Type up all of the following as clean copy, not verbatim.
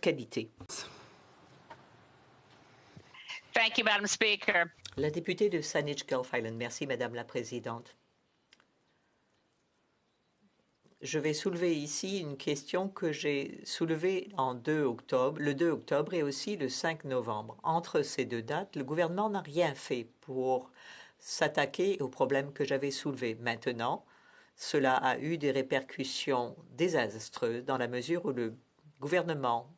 qualité. Thank you, Madam Speaker. La députée de Saanich Gulf Island. Merci, Madame la Présidente. Je vais soulever ici une question que j'ai soulevée le 2 octobre et aussi le 5 novembre. Entre ces deux dates, le gouvernement n'a rien fait pour s'attaquer aux problèmes que j'avais soulevés. Maintenant, cela a eu des répercussions désastreuses dans la mesure où le gouvernement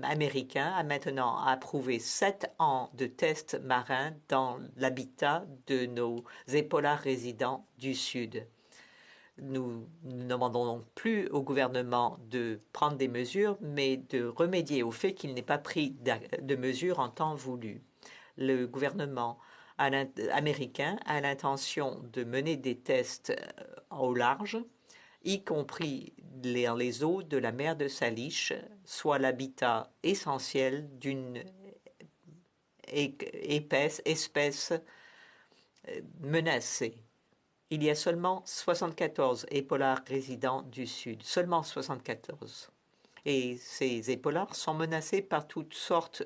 américain a maintenant approuvé 7 ans de tests marins dans l'habitat de nos épaulards résidents du Sud. Nous ne demandons donc plus au gouvernement de prendre des mesures, mais de remédier au fait qu'il n'ait pas pris de mesures en temps voulu. Le gouvernement américain a l'intention de mener des tests au large, y compris les eaux de la mer de Salish, soit l'habitat essentiel d'une espèce menacée. Il y a seulement 74 épaulards résidents du Sud, seulement 74. Et ces épaulards sont menacés par toutes sortes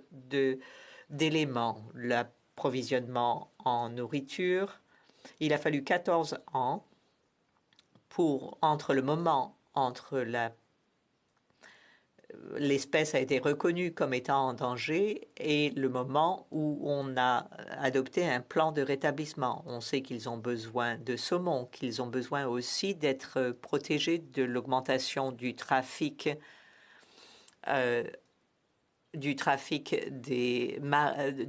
d'éléments. L'approvisionnement en nourriture. Il a fallu 14 ans entre l'espèce a été reconnue comme étant en danger et le moment où on a adopté un plan de rétablissement. On sait qu'ils ont besoin de saumon, qu'ils ont besoin aussi d'être protégés de l'augmentation du trafic de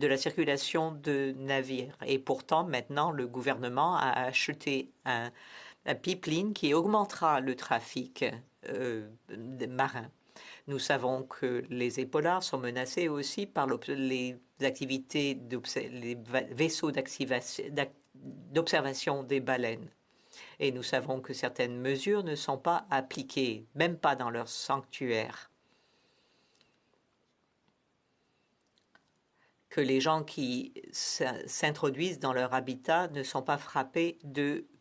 la circulation de navires. Et pourtant, maintenant, le gouvernement a acheté un pipeline qui augmentera le trafic marin. Nous savons que les épaulards sont menacés aussi par les activités, les vaisseaux d'observation des baleines. Et nous savons que certaines mesures ne sont pas appliquées, même pas dans leur sanctuaire. Que les gens qui s'introduisent dans leur habitat ne sont pas frappés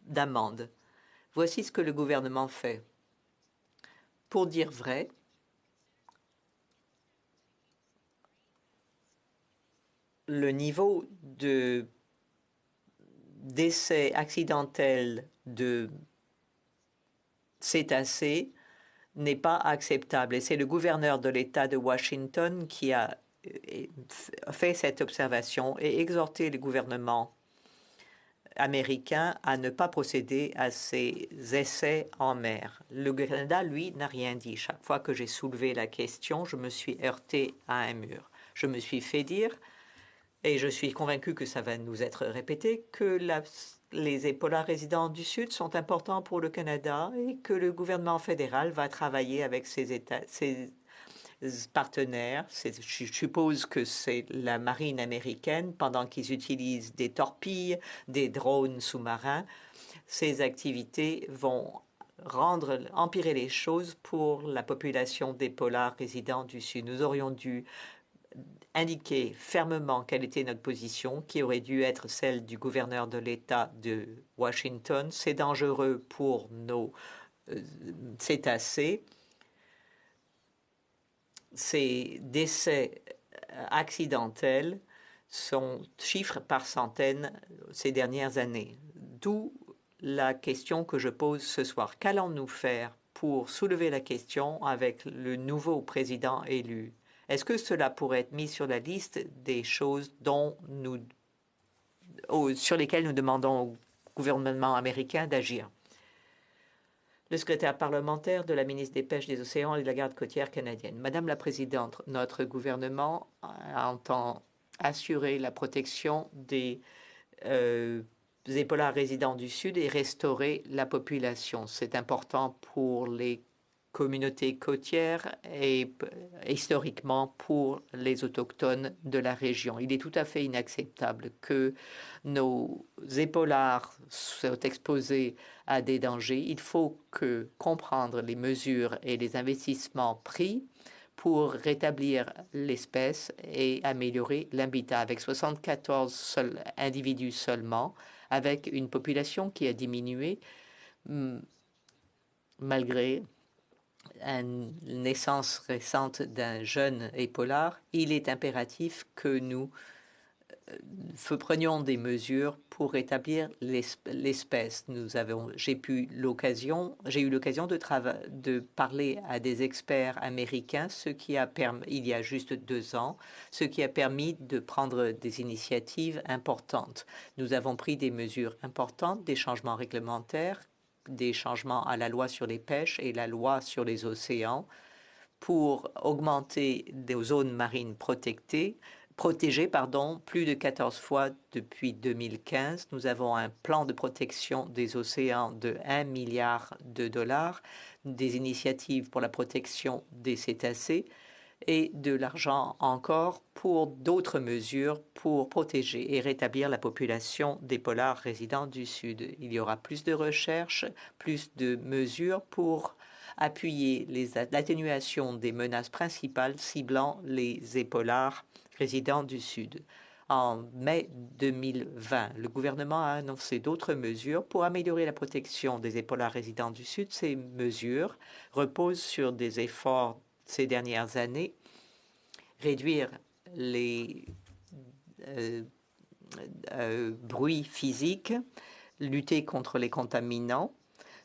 d'amende. Voici ce que le gouvernement fait. Pour dire vrai, le niveau d'essais accidentels de cétacés n'est pas acceptable. Et c'est le gouverneur de l'État de Washington qui a fait cette observation et exhorté le gouvernement américain à ne pas procéder à ces essais en mer. Le Canada, lui, n'a rien dit. Chaque fois que j'ai soulevé la question, je me suis heurté à un mur. Je me suis fait dire, et je suis convaincu que ça va nous être répété, que les épaulards résidents du Sud sont importants pour le Canada et que le gouvernement fédéral va travailler avec ses partenaires. Je suppose que c'est la marine américaine, pendant qu'ils utilisent des torpilles, des drones sous-marins. Ces activités vont empirer les choses pour la population d'épaulards résidents du Sud. Nous aurions dû indiquer fermement quelle était notre position, qui aurait dû être celle du gouverneur de l'État de Washington. C'est dangereux pour nos cétacés. Ces décès accidentels sont chiffres par centaines ces dernières années. D'où la question que je pose ce soir. Qu'allons-nous faire pour soulever la question avec le nouveau président élu? Est-ce que cela pourrait être mis sur la liste des choses sur lesquelles nous demandons au gouvernement américain d'agir? Le secrétaire parlementaire de la ministre des Pêches, des Océans et de la Garde côtière canadienne. Madame la Présidente, notre gouvernement entend assurer la protection des épaulards résidents du Sud et restaurer la population. C'est important pour les communautés côtières et historiquement pour les autochtones de la région. Il est tout à fait inacceptable que nos épaulards soient exposés à des dangers. Il faut comprendre les mesures et les investissements pris pour rétablir l'espèce et améliorer l'habitat. Avec 74 individus seulement, avec une population qui a diminué malgré une naissance récente d'un jeune épolar, il est impératif que nous prenions des mesures pour rétablir l'espèce. J'ai eu l'occasion de parler à des experts américains, il y a juste 2 ans, ce qui a permis de prendre des initiatives importantes. Nous avons pris des mesures importantes, des changements réglementaires, des changements à la loi sur les pêches et la loi sur les océans pour augmenter des zones marines protégées, plus de 14 fois depuis 2015. Nous avons un plan de protection des océans de 1 milliard de dollars, des initiatives pour la protection des cétacés et de l'argent encore pour d'autres mesures pour protéger et rétablir la population des polars résidents du Sud. Il y aura plus de recherches, plus de mesures pour appuyer l'atténuation des menaces principales ciblant les épolars résidents du Sud. En mai 2020, le gouvernement a annoncé d'autres mesures pour améliorer la protection des épolars résidents du Sud. Ces mesures reposent sur des efforts ces dernières années, réduire les bruits physiques, lutter contre les contaminants,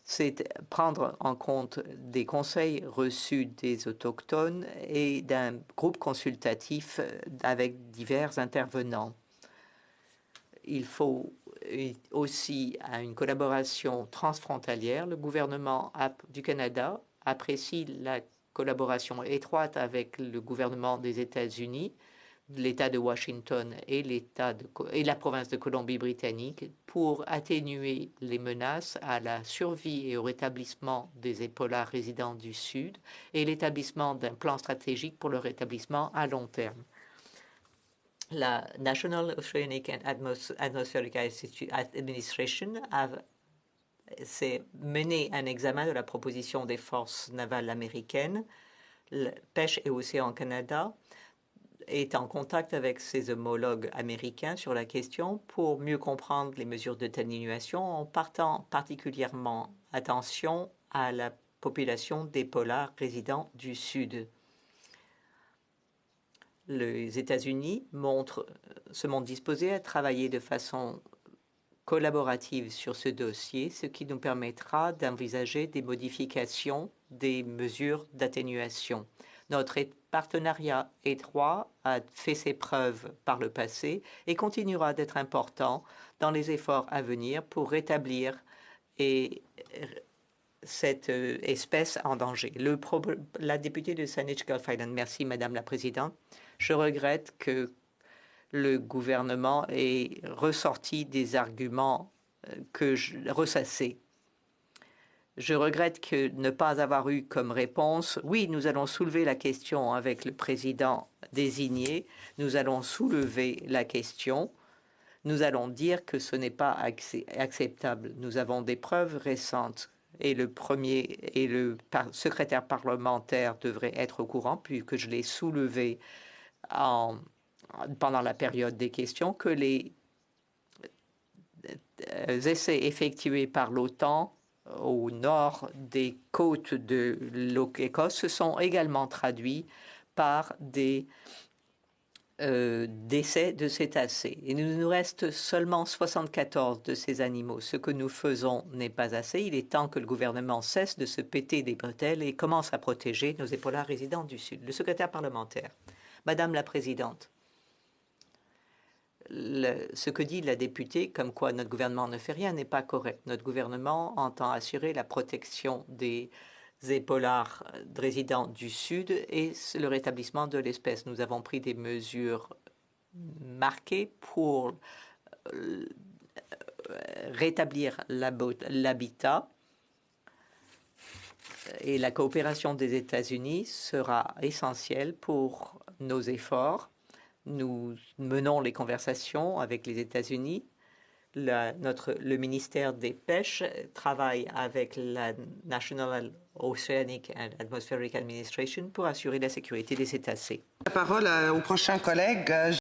c'est prendre en compte des conseils reçus des autochtones et d'un groupe consultatif avec divers intervenants. Il faut aussi une collaboration transfrontalière. Le gouvernement du Canada apprécie la collaboration étroite avec le gouvernement des États-Unis, l'État de Washington et la province de Colombie-Britannique pour atténuer les menaces à la survie et au rétablissement des épolars résidents du Sud et l'établissement d'un plan stratégique pour le rétablissement à long terme. La National Oceanic and Atmospheric Administration s'est mené un examen de la proposition des forces navales américaines, Pêche et Océan Canada, est en contact avec ses homologues américains sur la question pour mieux comprendre les mesures d'atténuation en portant particulièrement attention à la population des polars résidents du Sud. Les États-Unis se montrent disposés à travailler de façon collaborative sur ce dossier, ce qui nous permettra d'envisager des modifications des mesures d'atténuation. Notre partenariat étroit a fait ses preuves par le passé et continuera d'être important dans les efforts à venir pour rétablir cette espèce en danger. La députée de Saanich Gulf Island, merci Madame la Présidente. Je regrette que le gouvernement ait ressorti des arguments ressassés. Je regrette que ne pas avoir eu comme réponse, oui, nous allons soulever la question avec le président désigné, nous allons soulever la question, nous allons dire que ce n'est pas acceptable. Nous avons des preuves récentes et le secrétaire parlementaire devrait être au courant, puisque je l'ai soulevé pendant la période des questions, que les essais effectués par l'OTAN au nord des côtes de l'Écosse se sont également traduits par des décès de cétacés. Et il nous reste seulement 74 de ces animaux. Ce que nous faisons n'est pas assez. Il est temps que le gouvernement cesse de se péter des bretelles et commence à protéger nos épolars résidents du Sud. Le secrétaire parlementaire. Madame la Présidente, ce que dit la députée, comme quoi notre gouvernement ne fait rien, n'est pas correct. Notre gouvernement entend assurer la protection des épolars résidents du Sud et le rétablissement de l'espèce. Nous avons pris des mesures marquées pour rétablir l'habitat et la coopération des États-Unis sera essentielle pour nos efforts. Nous menons les conversations avec les États-Unis. Le ministère des Pêches travaille avec la National Oceanic and Atmospheric Administration pour assurer la sécurité des cétacés. La parole au prochain collègue.